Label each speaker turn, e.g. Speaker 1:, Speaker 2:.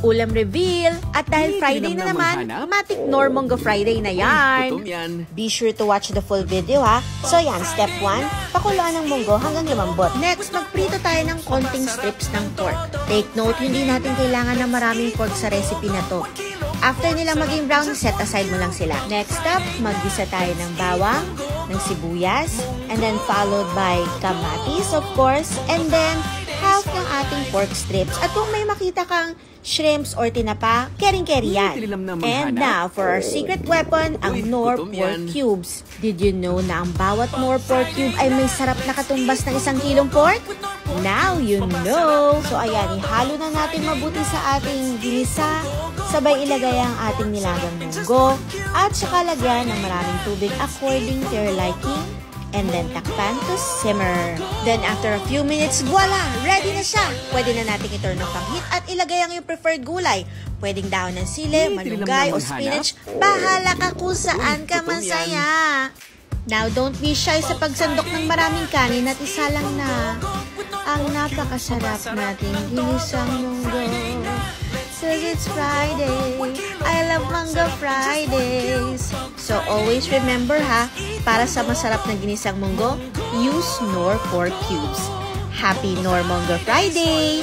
Speaker 1: ulam reveal, at dahil Friday na naman, matik Normongo Friday na yan.
Speaker 2: Be sure to watch the full video ha. So yan, step 1, pakuluan ng munggo hanggang lumambot.
Speaker 1: Next, magprito tayo ng konting strips ng pork. Take note, hindi natin kailangan ng maraming pork sa recipe na to. After nilang maging brown, set aside mo lang sila. Next step, maggisa tayo ng bawang, ng sibuyas, and then followed by kamatis, of course, and then half ng ating pork strips. At kung may makita kang shrimps or tinapa, kering-keri yan. And now, for our secret weapon, ang Knorr pork cubes. Did you know na ang bawat Knorr pork cube ay may sarap na katumbas ng 1 kilong pork? Now you know! So ayan, ihalo na natin mabuti sa ating ginisa. Sabay ilagay ang ating nilagang munggo. At saka lagyan ng maraming tubig according to your liking. And then takpan to simmer. Then after a few minutes, voila! Ready na siya! Pwede na natin i-turn off ang heat at ilagay ang iyong preferred gulay. Pwedeng dahon ng sili, malunggay, o spinach. Bahala ka kung saan ka masaya. Now, don't be shy sa pagsandok ng maraming kanin at isa lang na ang napakasarap nating ginisang munggo. Says it's Friday, I love Mango Fridays. So always remember ha, para sa masarap na ginisang munggo, use Knorr pork cubes. Happy Knorr Mango Friday!